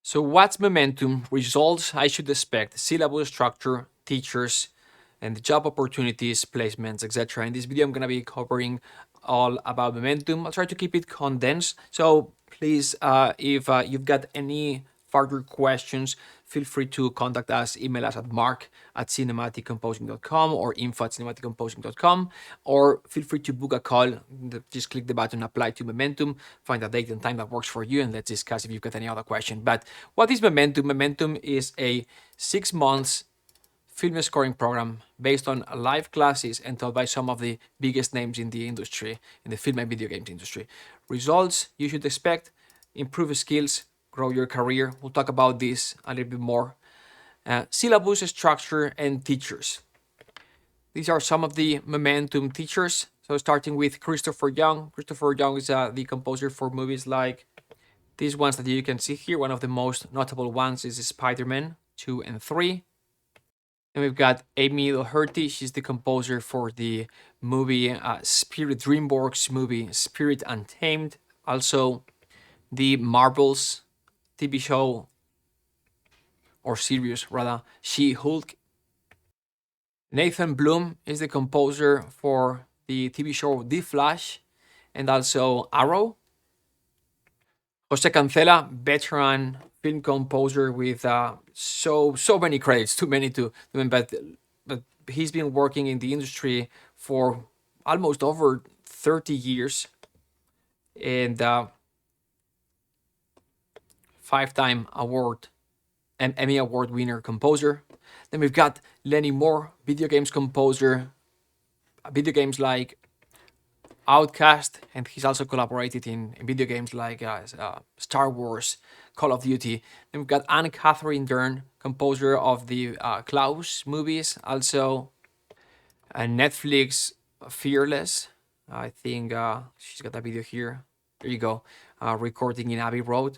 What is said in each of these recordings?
So what's momentum? Results I should expect, syllabus structure, teachers, and the job opportunities, placements, etc. In this video, I'm gonna be covering all about momentum. I'll try to keep it condensed. So please, if you've got any further questions, feel free to contact us, email us at mark@cinematicomposing.com or info@cinematicomposing.com, or feel free to book a call. Just click the button, apply to momentum, find a date and time that works for you, and let's discuss if you've got any other question. But what is momentum? Momentum is a 6 months film scoring program based on live classes and taught by some of the biggest names in the industry, in the film and video games industry. Results you should expect: improve skills, grow your career. We'll talk about this a little bit more. Syllabus structure and teachers. These are some of the momentum teachers. So starting with Christopher Young. Christopher Young is the composer for movies like these ones that you can see here. One of the most notable ones is Spider-Man 2 and 3. And we've got Amy Doherty. She's the composer for the movie Spirit, DreamWorks movie Spirit Untamed. Also, the Marvels TV show, or series rather, She-Hulk. Nathan Bloom is the composer for the TV show The Flash and also Arrow. Jose Cancela, veteran film composer with so many credits, too many to but he's been working in the industry for almost over 30 years and five-time award and Emmy Award winner composer. Then we've got Lenny Moore, video games composer, video games like Outcast, and he's also collaborated in video games like Star Wars, Call of Duty. Then we've got Anne Catherine Dern, composer of the Klaus movies, also Netflix Fearless. I think she's got a video here. There you go, recording in Abbey Road.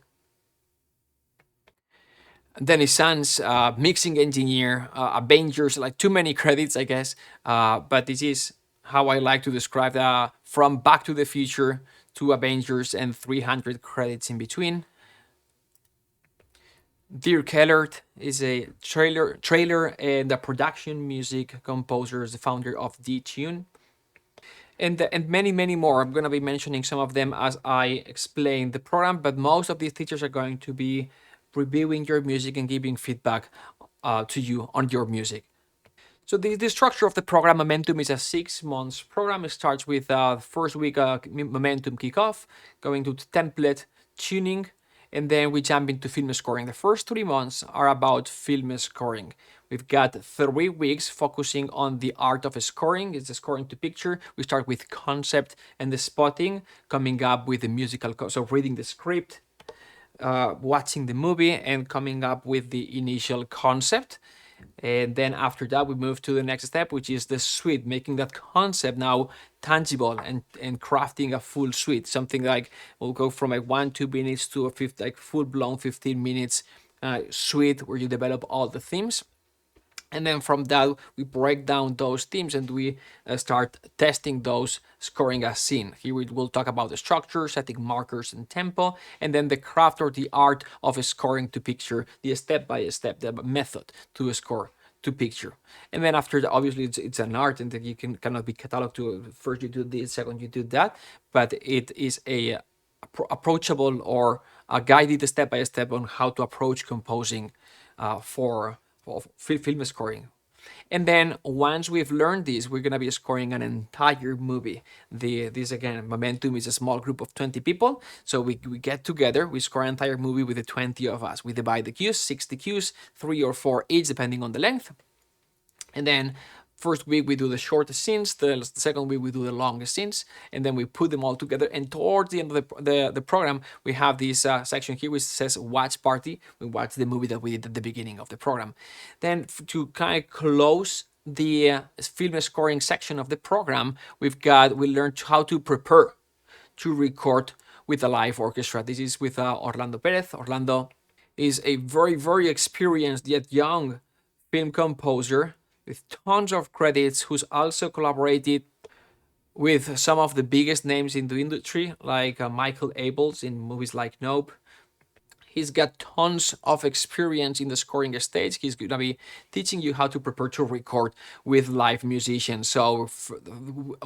Dennis Sands, mixing engineer, Avengers, like too many credits, I guess. But this is how I like to describe from Back to the Future to Avengers and 300 credits in between. Dirk Kellert is a trailer and a production music composer, is the founder of D-Tune. And many more. I'm going to be mentioning some of them as I explain the program, but most of these teachers are going to be reviewing your music and giving feedback to you on your music. So the structure of the program, Momentum, is a 6 months program. It starts with first week Momentum kickoff, going to template tuning, and then we jump into film scoring. The first 3 months are about film scoring. We've got 3 weeks focusing on the art of scoring. It's the scoring to picture. We start with concept and the spotting, coming up with the musical, so reading the script, watching the movie, and coming up with the initial concept. And then after that, we move to the next step, which is the suite, making that concept now tangible and crafting a full suite. Something like we'll go from like 1-2 minutes to a full-blown 15 minutes suite where you develop all the themes. And then from that, we break down those themes and we start testing those, scoring a scene. Here we will talk about the structure, setting markers and tempo, and then the craft or the art of scoring to picture, the step-by-step, the method to score to picture. And then after that, obviously it's an art and that you cannot be cataloged to first you do this, second you do that, but it is a approachable or a guided step-by-step on how to approach composing for film scoring. And then once we've learned this, we're gonna be scoring an entire movie. This again, Momentum is a small group of 20 people. So we get together, we score an entire movie with the 20 of us. We divide the cues, 60 cues, 3 or 4 each, depending on the length. And then first week we do the shortest scenes, the second week we do the longest scenes, and then we put them all together. And towards the end of the program, we have this section here which says watch party. We watch the movie that we did at the beginning of the program. Then to kind of close the film scoring section of the program, we learned how to prepare to record with a live orchestra. This is with Orlando Perez. Orlando is a very experienced yet young film composer with tons of credits, who's also collaborated with some of the biggest names in the industry, like Michael Abels in movies like Nope. He's got tons of experience in the scoring stage. He's going to be teaching you how to prepare to record with live musicians. So,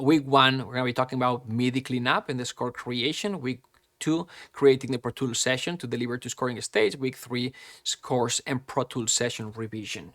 week one, we're going to be talking about MIDI cleanup and the score creation. Week two, creating the Pro Tools session to deliver to scoring stage. Week three, scores and Pro Tools session revision.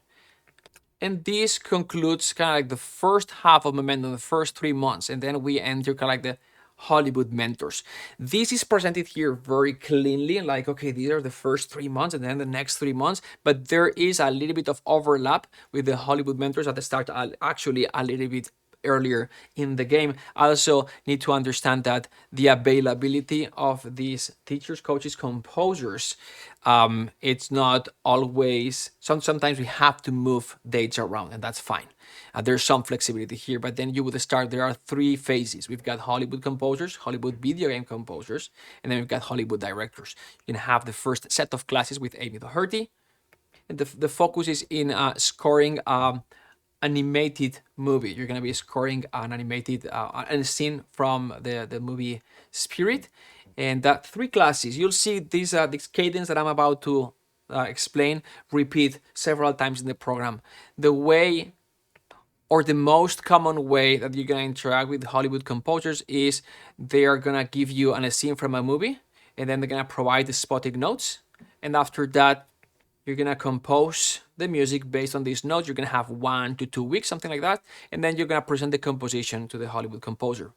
And this concludes kind of like the first half of Momentum, the first 3 months, and then we enter kind of like the Hollywood mentors. This is presented here very cleanly, like, okay, these are the first 3 months and then the next 3 months, but there is a little bit of overlap with the Hollywood mentors at the start, actually a little bit earlier in the game. I also need to understand that the availability of these teachers, coaches, composers, it's not always, sometimes we have to move dates around, and that's fine. There's some flexibility here, but then you would start, there are three phases. We've got Hollywood composers, Hollywood video game composers, and then we've got Hollywood directors. You can have the first set of classes with Amy Doherty, and the focus is in scoring animated movie. You're gonna be scoring an animated a scene from the movie Spirit, and that three classes. You'll see this cadence that I'm about to explain repeat several times in the program. The way, or the most common way that you're gonna interact with Hollywood composers is they are gonna give you a scene from a movie, and then they're gonna provide the spotting notes, and after that you're gonna compose the music based on these notes. You're gonna have 1 to 2 weeks, something like that, and then you're gonna present the composition to the Hollywood composer.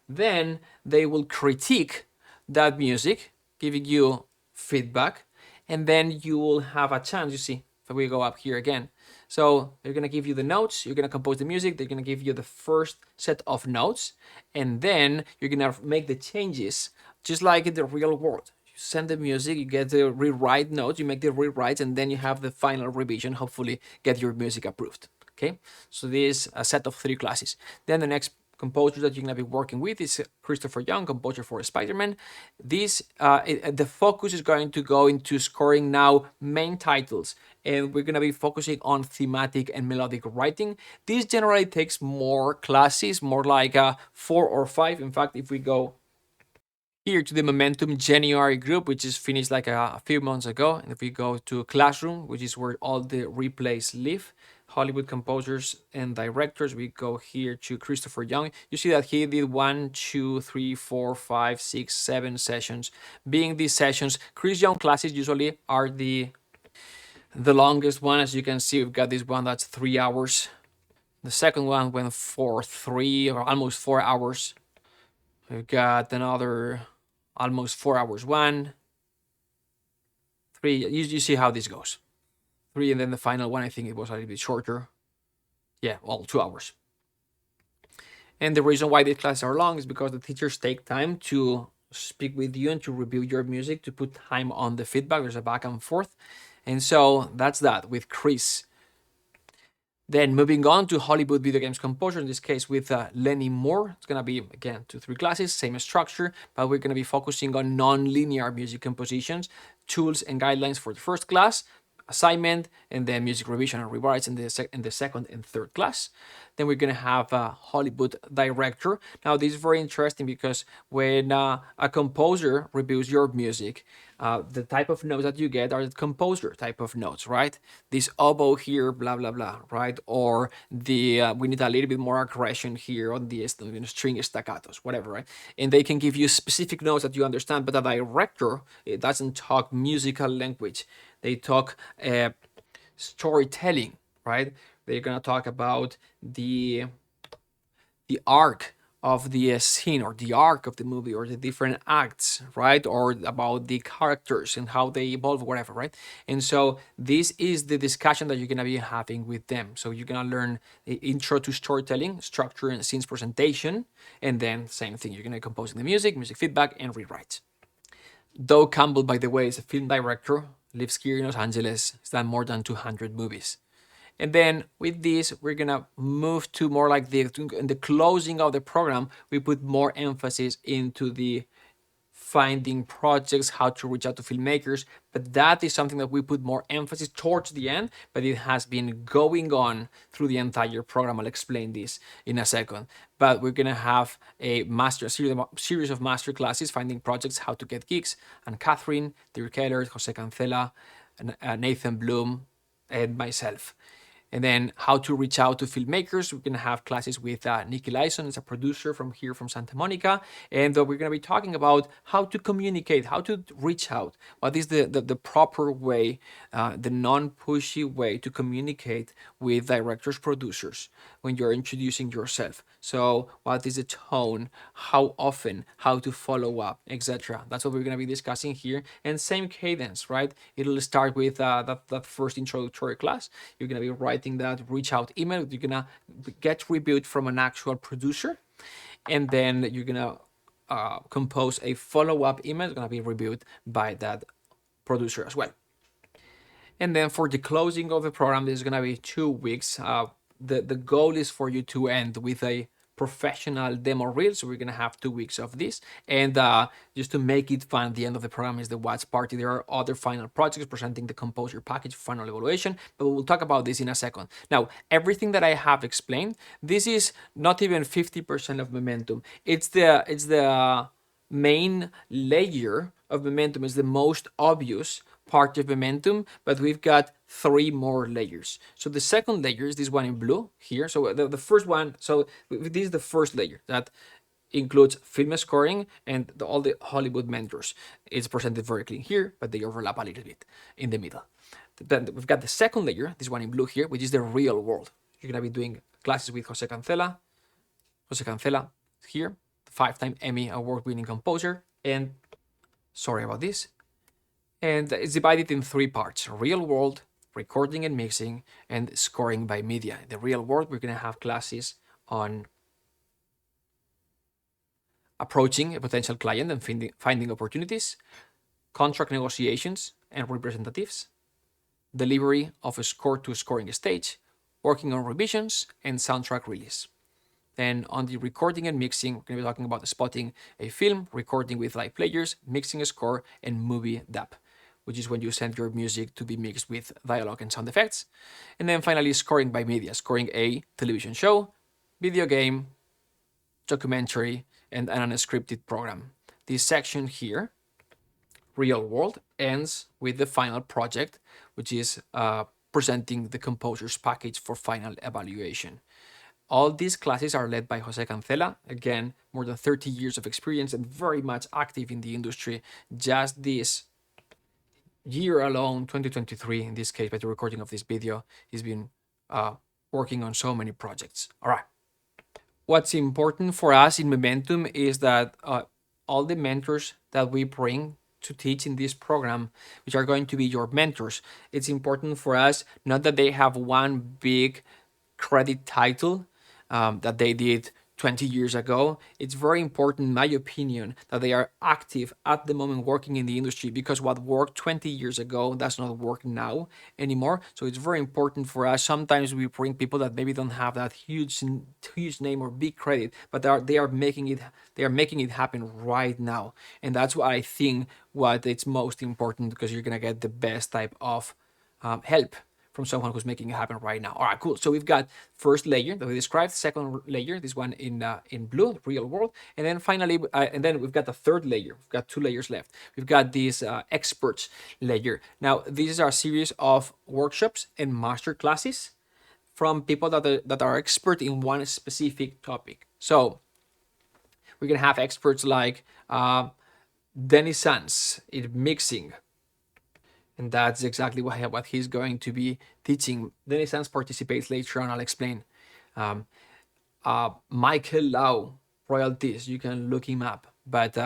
Then they will critique that music, giving you feedback, and then you will have a chance. You see, if we go up here again, so they're gonna give you the notes, you're gonna compose the music, they're gonna give you the first set of notes, and then you're gonna make the changes, just like in the real world. Send the music, you get the rewrite notes, you make the rewrites, and then you have the final revision, hopefully get your music approved. Okay, so this is a set of three classes. Then the next composer that you're going to be working with is Christopher Young, composer for Spider-Man. The focus is going to go into scoring now main titles, and we're going to be focusing on thematic and melodic writing. This generally takes more classes, more like 4 or 5. In fact, if we go here to the Momentum January group, which is finished like a few months ago, and if we go to Classroom, which is where all the replays live, Hollywood composers and directors, we go here to Christopher Young. You see that he did 1, 2, 3, 4, 5, 6, 7 sessions. Being these sessions, Chris Young classes usually are the longest one. As you can see, we've got this one that's 3 hours. The second one went for 3 or almost 4 hours. We've got another almost 4 hours, 1, 3. You see how this goes. 3, and then the final one, I think it was a little bit shorter. Yeah, well, 2 hours. And the reason why these classes are long is because the teachers take time to speak with you and to review your music, to put time on the feedback. There's a back and forth. And so that's that with Chris. Then moving on to Hollywood video games composer, in this case with Lenny Moore. It's going to be, again, 2-3 classes, same structure, but we're going to be focusing on non-linear music compositions, tools and guidelines for the first class, assignment, and then music revision and rewrites in the second and third class. Then we're going to have a Hollywood director. Now, this is very interesting because when a composer reviews your music, the type of notes that you get are the composer type of notes, right? This oboe here, blah, blah, blah, right? Or the we need a little bit more aggression here on the string staccatos, whatever, right? And they can give you specific notes that you understand, but a director, it doesn't talk musical language. They talk storytelling, right? They're gonna talk about the arc of the scene, or the arc of the movie, or the different acts, right? Or about the characters and how they evolve, whatever, right? And so this is the discussion that you're gonna be having with them. So you're gonna learn the intro to storytelling, structure and scenes presentation, and then same thing, you're gonna compose the music feedback, and rewrite. Doug Campbell, by the way, is a film director, lives here in Los Angeles, has done more than 200 movies. And then with this, we're gonna move to more like in the closing of the program, we put more emphasis into the finding projects, how to reach out to filmmakers. But that is something that we put more emphasis towards the end, but it has been going on through the entire program. I'll explain this in a second. But we're gonna have series of master classes, finding projects, how to get gigs, and Catherine, Dirk Keller, Jose Cancela, and Nathan Bloom, and myself. And then how to reach out to filmmakers. We're going to have classes with Nikki Lyson, is a producer from here from Santa Monica. And we're going to be talking about how to communicate, how to reach out. What is the proper way, the non-pushy way to communicate with directors, producers when you're introducing yourself. So what is the tone, how often, how to follow up, etc. That's what we're going to be discussing here. And same cadence, right? It'll start with that first introductory class. You're going to be writing that reach out email. You're going to get reviewed from an actual producer. And then you're going to compose a follow-up email. It's going to be reviewed by that producer as well. And then for the closing of the program, this is going to be 2 weeks. The goal is for you to end with a professional demo reel. So we're going to have 2 weeks of this. And just to make it fun, the end of the program is the watch party. There are other final projects presenting the composer package for final evaluation, but we'll talk about this in a second. Now, everything that I have explained, this is not even 50% of momentum. It's the main layer of momentum, is the most obvious part of momentum, but we've got 3 more layers. So the second layer is this one in blue here. So the first one, so this is the first layer that includes film scoring and all the Hollywood mentors. It's presented very clean here, but they overlap a little bit in the middle. Then we've got the second layer, this one in blue here, which is the real world. You're going to be doing classes with Jose Cancela. Jose Cancela here, 5-time Emmy award-winning composer. And sorry about this. And it's divided in 3 parts: real world, recording and mixing, and scoring by media. In the real world, we're going to have classes on approaching a potential client and finding opportunities, contract negotiations and representatives, delivery of a score to scoring stage, working on revisions, and soundtrack release. Then on the recording and mixing, we're going to be talking about spotting a film, recording with live players, mixing a score, and movie dub, which is when you send your music to be mixed with dialogue and sound effects. And then finally, scoring by media, scoring a television show, video game, documentary, and an unscripted program. This section here, real world, ends with the final project, which is presenting the composer's package for final evaluation. All these classes are led by Jose Cancela. Again, more than 30 years of experience and very much active in the industry. Just this year alone, 2023, in this case, by the recording of this video, he's been working on so many projects. All right. What's important for us in Momentum is that all the mentors that we bring to teach in this program, which are going to be your mentors, it's important for us not that they have one big credit title that they did 20 years ago. It's very important, in my opinion, that they are active at the moment working in the industry, because what worked 20 years ago does not work now anymore. So it's very important for us. Sometimes we bring people that maybe don't have that huge name or big credit, but they are making it happen right now. And that's what I think what it's most important, because you're gonna get the best type of help from someone who's making it happen right now. All right, cool. So we've got first layer that we described, second layer, this one in blue, real world, and then finally, and then we've got the third layer. We've got 2 layers left. We've got this experts layer. Now, these are a series of workshops and master classes from people that are expert in one specific topic. So we're gonna have experts like Dennis Sanz in mixing. And that's exactly what he's going to be teaching. Dennis Sanz participates later on, I'll explain. Michael Lau, royalties, you can look him up. But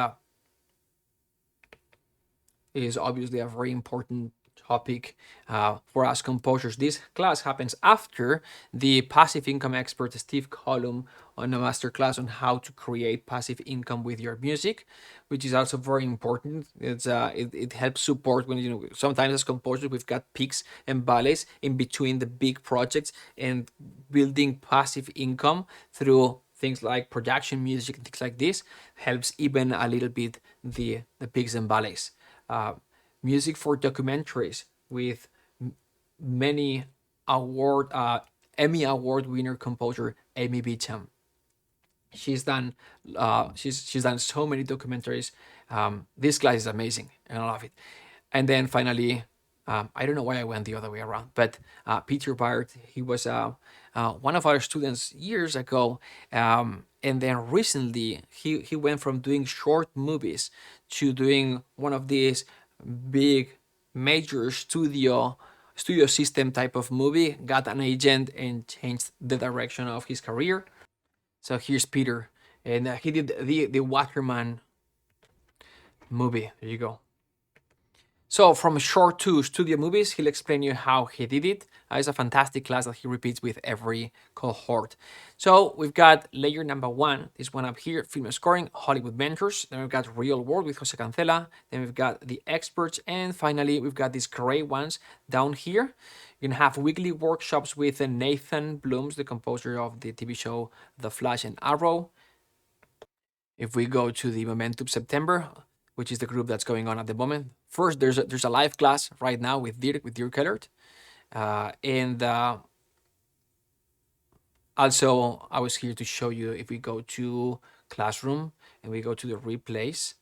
is obviously a very important topic for us composers. This class happens after the passive income expert Steve Column on a masterclass on how to create passive income with your music, which is also very important. It helps support when sometimes as composers we've got peaks and valleys in between the big projects, and building passive income through things like production music and things like this helps even a little bit the peaks and valleys. Uh, Music for documentaries with many award Emmy award winner composer Amy Beecham. She's done so many documentaries. This class is amazing, and I love it. And then finally, I don't know why I went the other way around, but Peter Bart, he was one of our students years ago, and then recently he went from doing short movies to doing one of these big major studio system type of movie. Got an agent and changed the direction of his career. So here's Peter, and he did the Waterman movie. There you go. So from short to studio movies, he'll explain you how he did it. It's a fantastic class that he repeats with every cohort. So we've got layer number one, this one up here, film scoring, Hollywood mentors. Then we've got real world with Jose Cancela. Then we've got the experts, and finally we've got these gray ones down here. You can have weekly workshops with Nathan Blooms, the composer of the TV show The Flash and Arrow. If we go to the Momentum September, which is the group that's going on at the moment, first there's a live class right now with Dirk Kellert, and also I was here to show you, if we go to classroom and we go to the replays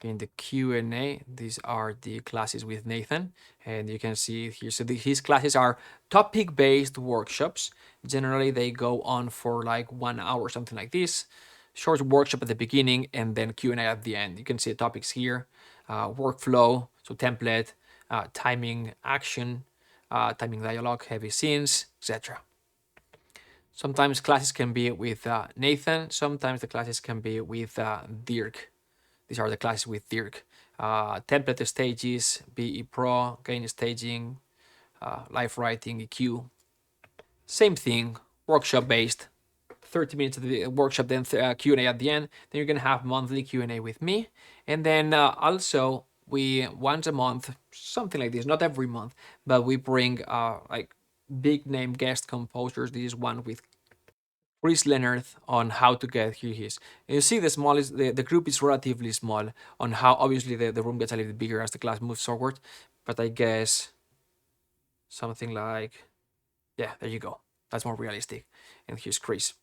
in the Q&A, these are the classes with Nathan, and you can see here, so his classes are topic based workshops. Generally they go on for like 1 hour, something like this. Short workshop at the beginning and then Q&A at the end. You can see the topics here, workflow, so template, timing, action, timing dialogue, heavy scenes, etc. Sometimes classes can be with Nathan, sometimes the classes can be with Dirk. These are the classes with Dirk. Template stages, BE Pro, gain staging, live writing, EQ. Same thing, workshop based. 30 minutes of the workshop, then Q&A at the end. Then you're gonna have monthly Q&A with me, and then also we once a month, something like this, not every month, but we bring like big name guest composers. This is one with Chris Leonard on how to get here he is. And you see the smallest, the group is relatively small on how obviously the room gets a little bit bigger as the class moves forward, but I guess something like, yeah, there you go. That's more realistic. And here's Chris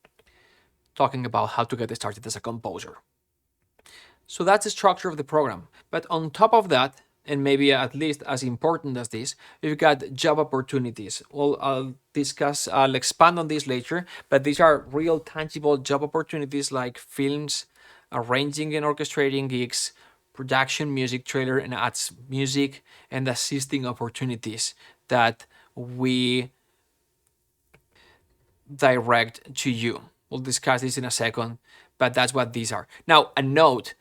talking about how to get started as a composer. So that's the structure of the program. But on top of that, and maybe at least as important as this, we've got job opportunities. Well, I'll expand on this later, but these are real tangible job opportunities like films, arranging and orchestrating gigs, production music, trailer and ads music, and assisting opportunities that we direct to you. We'll discuss this in a second, but that's what these are. Now, a note,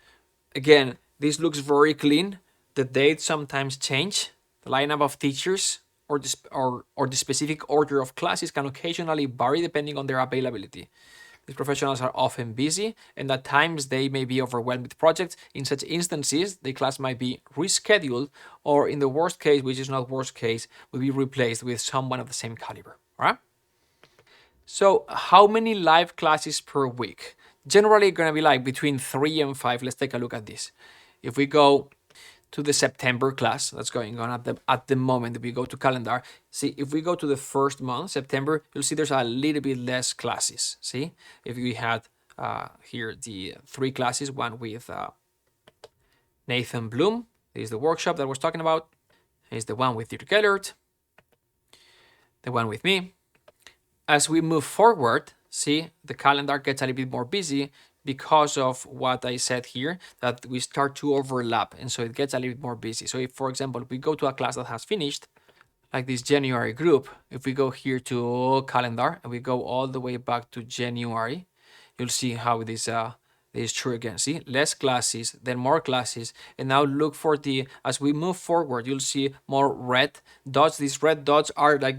again, this looks very clean. The dates sometimes change. The lineup of teachers or the specific order of classes can occasionally vary depending on their availability. These professionals are often busy, and at times they may be overwhelmed with projects. In such instances, the class might be rescheduled, or in the worst case, which is not worst case, will be replaced with someone of the same caliber. All right? So how many live classes per week? Generally gonna be like between 3 and 5. Let's take a look at this. If we go to the September class that's going on at the moment, if we go to calendar, see, if we go to the first month, September, you'll see there's a little bit less classes. See, if we had here the 3 classes, one with Nathan Bloom, this is the workshop that I was talking about. Here's the one with Dirk Gellert, the one with me. As we move forward, see, the calendar gets a little bit more busy because of what I said here, that we start to overlap, and so it gets a little bit more busy. So if, for example, we go to a class that has finished, like this January group, if we go here to calendar and we go all the way back to January, you'll see how this is true again. See, less classes, then more classes, and now look for as we move forward, you'll see more red dots. These red dots are like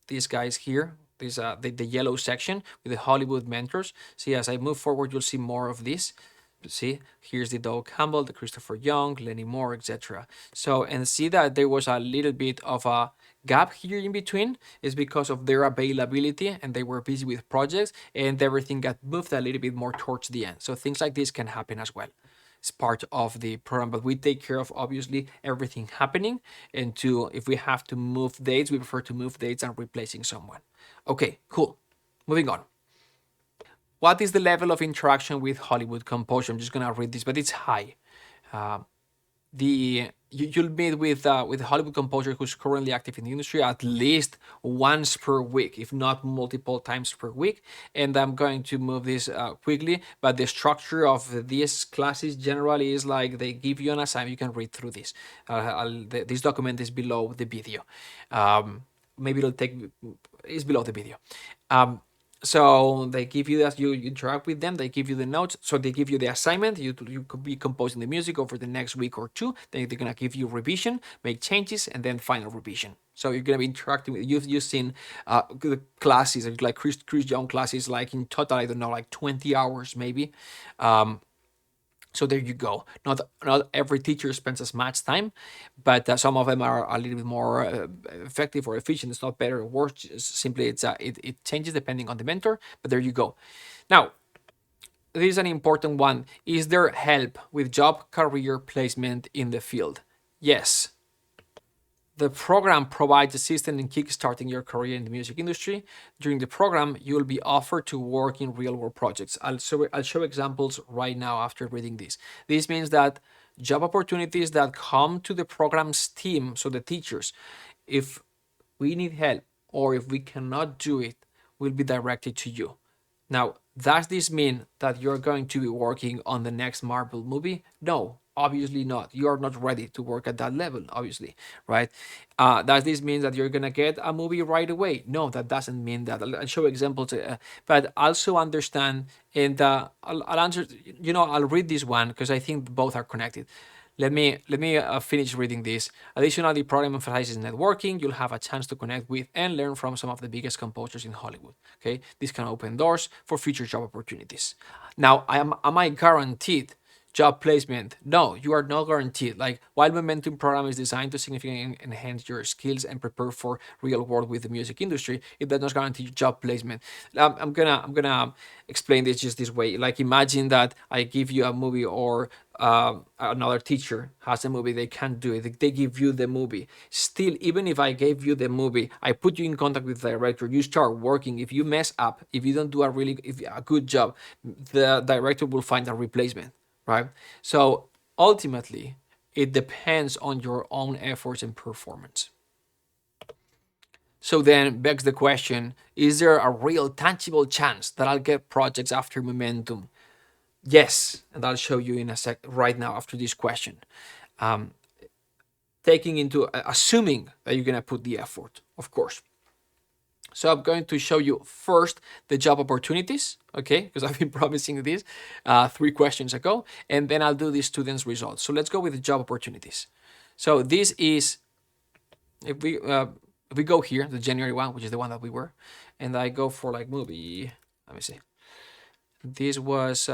these guys here, the yellow section with the Hollywood mentors. See, as I move forward, you'll see more of this. See, here's the Doug Campbell, the Christopher Young, Lenny Moore, etc. So, and see that there was a little bit of a gap here in between is because of their availability and they were busy with projects and everything got moved a little bit more towards the end. So things like this can happen as well. It's part of the program, but we take care of obviously everything happening. And to if we have to move dates, we prefer to move dates and replacing someone. Okay, cool. Moving on. What is the level of interaction with Hollywood composure? I'm just gonna read this, but it's high. Uh, you'll meet with a Hollywood composer who's currently active in the industry at least once per week, if not multiple times per week. And I'm going to move this quickly, but the structure of these classes generally is like they give you an assignment. You can read through this. This document is below the video. Maybe it'll take is below the video. So they give you that, you interact with them, they give you the notes, so they give you the assignment, you could be composing the music over the next week or two, then they're going to give you revision, make changes, and then final revision. So you're going to be interacting with, you've seen the classes, like Chris Young classes, like in total, I don't know, like 20 hours maybe. So there you go. Not every teacher spends as much time, but some of them are a little bit more effective or efficient. It's not better or worse. Simply, it changes depending on the mentor. But there you go. Now, this is an important one. Is there help with job career placement in the field? Yes. The program provides assistance in kickstarting your career in the music industry. During the program, you will be offered to work in real-world projects. I'll show examples right now after reading this. This means that job opportunities that come to the program's team, so the teachers, if we need help or if we cannot do it, will be directed to you. Now, does this mean that you're going to be working on the next Marvel movie? No, obviously not. You are not ready to work at that level, obviously, right? Does this mean that you're gonna get a movie right away? No, that doesn't mean that. I'll show examples, but also understand, and I'll answer. I'll read this one because I think both are connected. Let me finish reading this. Additionally, the program emphasizes networking. You'll have a chance to connect with and learn from some of the biggest composers in Hollywood. Okay, this can open doors for future job opportunities. Now, am I guaranteed job placement? No, you are not guaranteed. Like, while Momentum program is designed to significantly enhance your skills and prepare for real world with the music industry, it does not guarantee job placement. I'm gonna explain this just this way. Like, imagine that I give you a movie, or another teacher has a movie, they can't do it, they give you the movie. Still, even if I gave you the movie, I put you in contact with the director, you start working, if you mess up, if you don't do a good job, the director will find a replacement, right? So ultimately, it depends on your own efforts and performance. So then begs the question, is there a real tangible chance that I'll get projects after Momentum? Yes, and I'll show you in a sec right now after this question. Um, assuming that you're gonna put the effort, of course. So I'm going to show you first the job opportunities, okay? Because I've been promising this 3 questions ago, and then I'll do the students' results. So let's go with the job opportunities. So this is, if we go here, the January one, which is the one that we were, and I go for like movie. Let me see. This was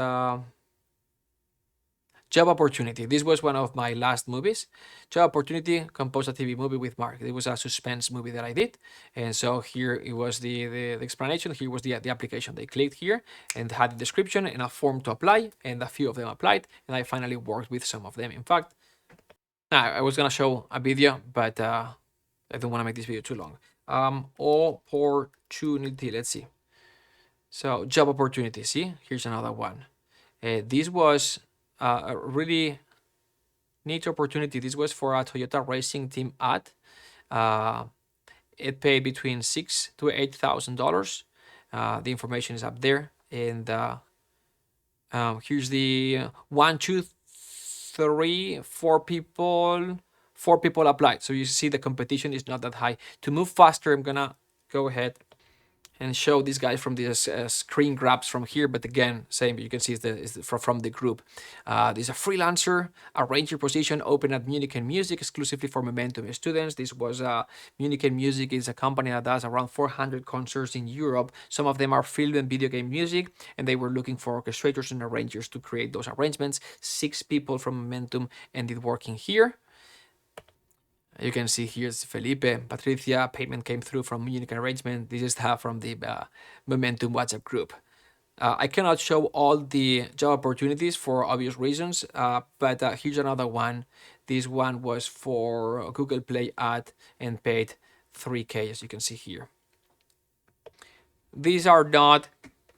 Job Opportunity. This was one of my last movies. Job Opportunity, composed a TV movie with Mark. It was a suspense movie that I did. And so here it was the explanation. Here was the application. They clicked here and had the description and a form to apply. And a few of them applied. And I finally worked with some of them. In fact, I was going to show a video, but I don't want to make this video too long. Opportunity. Let's see. So job opportunity. See, here's another one. This was a really neat opportunity. This was for a Toyota racing team ad. It paid between $6,000 to $8,000. The information is up there, and here's the 1, 2, 3, 4 people. 4 people applied, so you see the competition is not that high. To move faster, I'm gonna go ahead and show these guys from this screen grabs from here. But again, same, you can see from the group. This is a freelancer, arranger position open at Munich and Music exclusively for Momentum students. This was Munich and Music is a company that does around 400 concerts in Europe. Some of them are film and video game music, and they were looking for orchestrators and arrangers to create those arrangements. 6 people from Momentum ended working here. You can see here's Felipe, Patricia, payment came through from Munich Arrangement. This is from the Momentum WhatsApp group. I cannot show all the job opportunities for obvious reasons, but here's another one. This one was for Google Play ad and paid 3K, as you can see here. These are not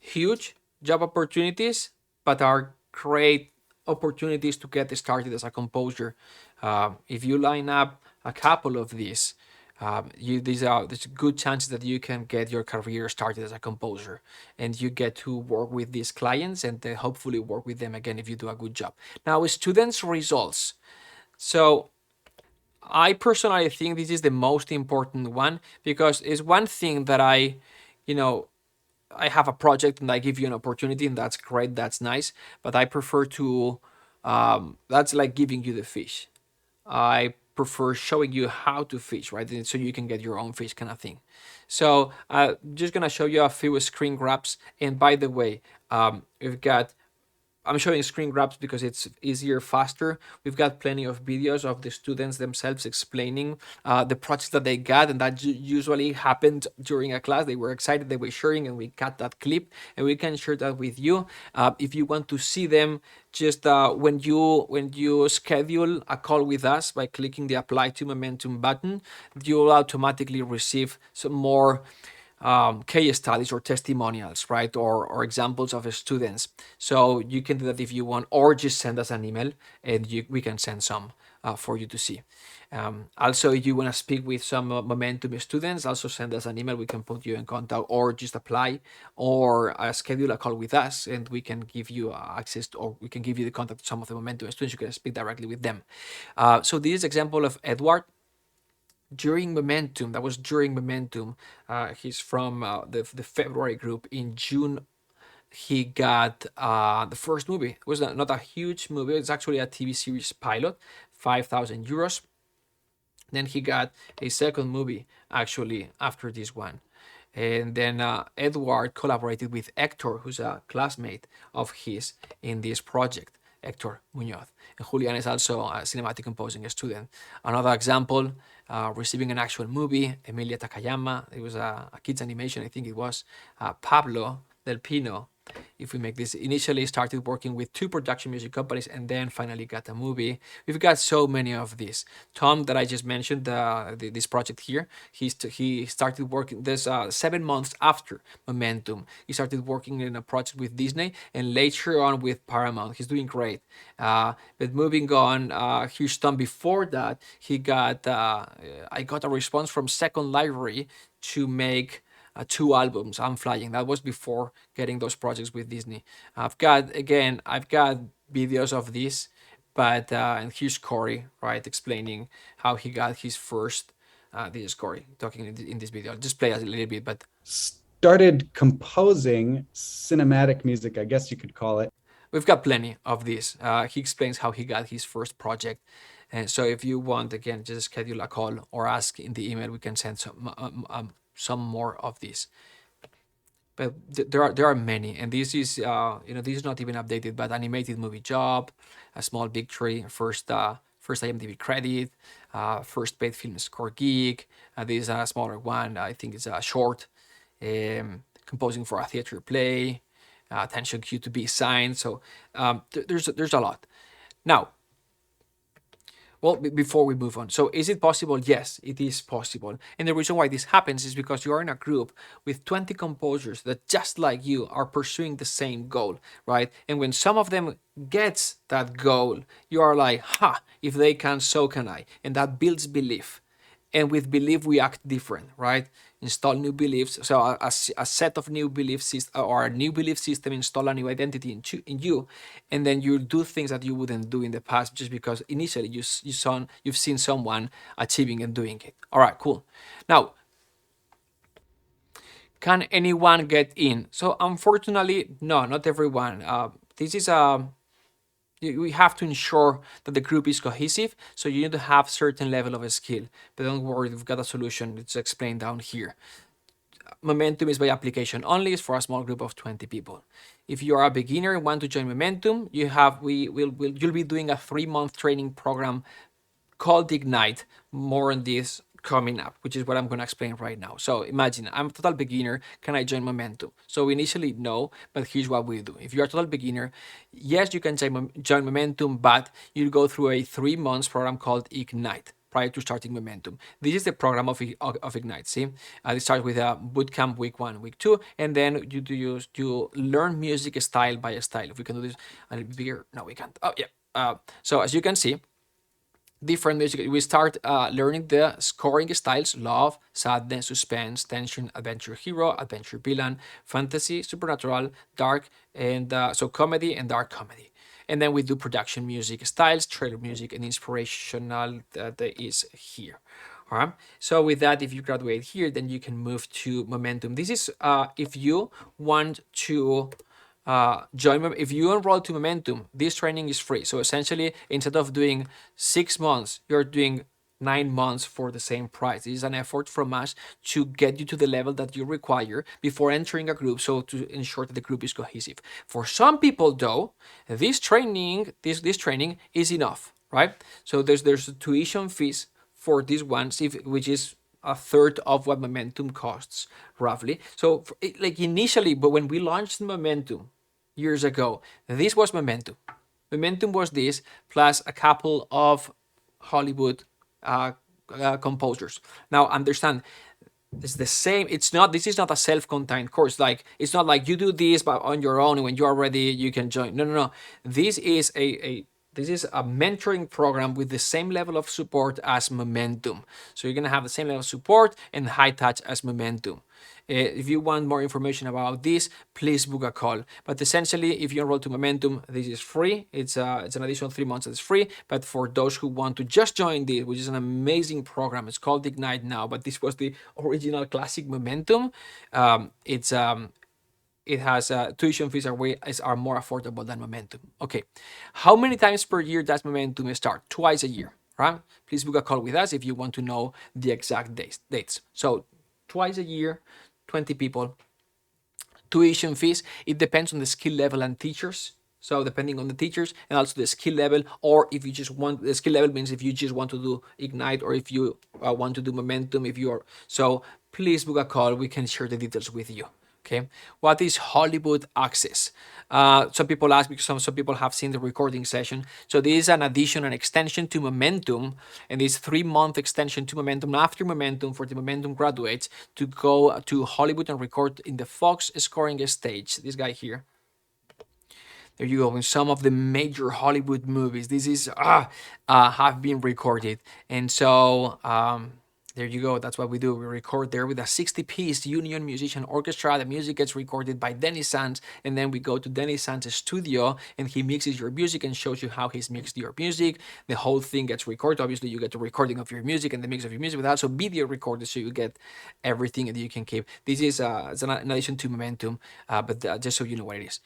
huge job opportunities, but are great opportunities to get started as a composer. If you line up a couple of these, there's good chances that you can get your career started as a composer, and you get to work with these clients and hopefully work with them again if you do a good job. Now, students' results. So I personally think this is the most important one, because it's one thing that you know, I have a project and I give you an opportunity, and that's great, that's nice. But I prefer to, that's like giving you the fish. I prefer showing you how to fish, right? So you can get your own fish, kind of thing. So just gonna show you a few screen grabs. And by the way, we've got, I'm showing screen grabs because it's easier, faster. We've got plenty of videos of the students themselves explaining the projects that they got, and that usually happened during a class. They were excited, they were sharing, and we cut that clip, and we can share that with you. If you want to see them, just when you schedule a call with us by clicking the Apply to Momentum button, you'll automatically receive some more case studies or testimonials, right? Or examples of students. So you can do that if you want, or just send us an email and we can send some for you to see. Also, if you want to speak with some Momentum students, also send us an email. We can put you in contact, or just apply, or schedule a call with us, and we can give you access to, or we can give you the contact of some of the Momentum students. You can speak directly with them. So this is example of Edward during Momentum. That was during Momentum. He's from the February group. In June, he got the first movie. It was not a huge movie. It's actually a TV series pilot, 5,000 euros. Then he got a second movie actually after this one. And then Edward collaborated with Hector, who's a classmate of his in this project, Hector Munoz. And Julian is also a cinematic composing student. Another example, receiving an actual movie, Emilia Takayama. It was a kids animation, I think it was. Pablo Del Pino, if we make this, initially started working with 2 production music companies and then finally got a movie. We've got so many of these. Tom, that I just mentioned, this project here, he started working this 7 months after Momentum. He started working in a project with Disney and later on with Paramount. He's doing great. But moving on, here's Tom. Before that, he got I got a response from Second Library to make 2 albums. I'm Flying. That was before getting those projects with Disney. I've got videos of this, but and here's Corey, right, explaining how he got his first. This is Corey talking in this video. I'll just play a little bit, but started composing cinematic music, I guess you could call it. We've got plenty of this. He explains how he got his first project. And so if you want, again, just schedule a call or ask in the email, we can send some more of these. But there are many, and this is this is not even updated, but animated movie job, a small victory, first IMDb credit, first paid film score gig. This is a smaller one. I think it's a short, composing for a theater play, attention cue to be signed. So there's a lot. Now, well, before we move on, so is it possible? Yes, it is possible. And the reason why this happens is because you are in a group with 20 composers that, just like you, are pursuing the same goal, right? And when some of them gets that goal, you are like, ha, if they can, so can I. And that builds belief. And with belief, we act different, right? Install new beliefs. So a set of new belief system, or a new belief system, install a new identity in you, and then you do things that you wouldn't do in the past just because initially you've seen someone achieving and doing it. All right, cool. Now, Can anyone get in? So unfortunately, no, not everyone. This is a we have to ensure that the group is cohesive. So you need to have certain level of skill. But don't worry, we've got a solution. It's explained down here. Momentum is by application only. It's for a small group of 20 people. If you are a beginner and want to join Momentum, you'll be doing a 3-month training program called Ignite. More on this coming up, which is what I'm going to explain right now. So imagine I'm a total beginner. Can I join Momentum? So initially, no, but here's what we do. If you're a total beginner, yes, you can join Momentum, but you'll go through a 3 months program called Ignite prior to starting Momentum. This is the program of Ignite. See, it starts with a bootcamp week 1, week 2, and then you learn music style by style. If we can do this a little bit bigger, no, we can't. Oh yeah. So as you can see, different music. We start learning the scoring styles: love, sadness, suspense, tension, adventure hero, adventure villain, fantasy, supernatural, dark, and so comedy and dark comedy. And then we do production music styles, trailer music, and inspirational that is here. All right. So with that, if you graduate here, then you can move to Momentum. This is if you want to if you enroll to Momentum, this training is free. So essentially, instead of doing 6 months, you're doing 9 months for the same price. This is an effort from us to get you to the level that you require before entering a group, so to ensure that the group is cohesive. For some people, though, this training is enough, right? So there's tuition fees for these ones, which is a third of what Momentum costs, roughly. So, like initially, but when we launched Momentum years ago, this was Momentum. Momentum was this plus a couple of Hollywood composers. Now, understand, it's the same. It's not. This is not a self-contained course. Like it's not like you do this but on your own, and when you are ready, you can join. No, no, no. This is a mentoring program with the same level of support as Momentum. So you're gonna have the same level of support and high touch as Momentum. If you want more information about this, please book a call. But essentially, if you enroll to Momentum, this is free. It's an additional 3 months that's free. But for those who want to just join this, which is an amazing program, it's called Ignite now, but this was the original classic Momentum. It has tuition fees are more affordable than Momentum. Okay, how many times per year does Momentum start? Twice a year, right? Please book a call with us if you want to know the exact dates. So twice a year, 20 people. Tuition fees, it depends on the skill level and teachers. So depending on the teachers and also the skill level, or if you just want the skill level means if you just want to do Ignite or if you want to do Momentum, if you are so, please book a call. We can share the details with you. Okay, what is Hollywood Access? Some people ask because some people have seen the recording session. So this is an addition, an extension to Momentum, and this 3-month extension to Momentum after Momentum for the Momentum graduates to go to Hollywood and record in the Fox scoring stage. This guy here. There you go. In some of the major Hollywood movies, this is have been recorded, and so there you go. That's what we do. We record there with a 60-piece union musician orchestra. The music gets recorded by Dennis Sands, and then we go to Dennis Sands' studio, and he mixes your music and shows you how he's mixed your music. The whole thing gets recorded. Obviously, you get the recording of your music and the mix of your music, but also video recorded, so you get everything that you can keep. This is it's an addition to Momentum, but just so you know what it is.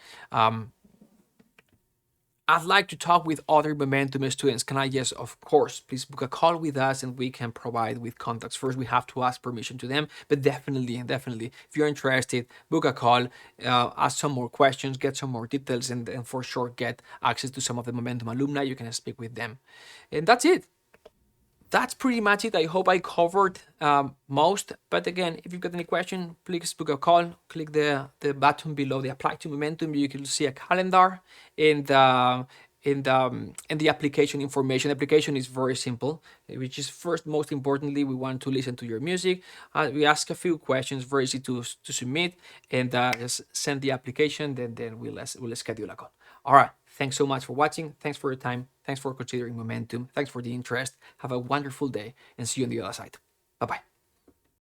I'd like to talk with other Momentum students. Can I? Yes, of course. Please book a call with us and we can provide with contacts. First, we have to ask permission to them, but definitely, if you're interested, book a call, ask some more questions, get some more details, and for sure get access to some of the Momentum alumni. You can speak with them. And that's it. That's pretty much it. I hope I covered most. But again, if you've got any question, please book a call. Click the button below the apply to Momentum. You can see a calendar and the application information. The application is very simple, which is first, most importantly, we want to listen to your music. We ask a few questions, very easy to submit, and just send the application. Then we'll schedule a call. All right. Thanks so much for watching. Thanks for your time. Thanks for considering Momentum. Thanks for the interest. Have a wonderful day and see you on the other side. Bye bye.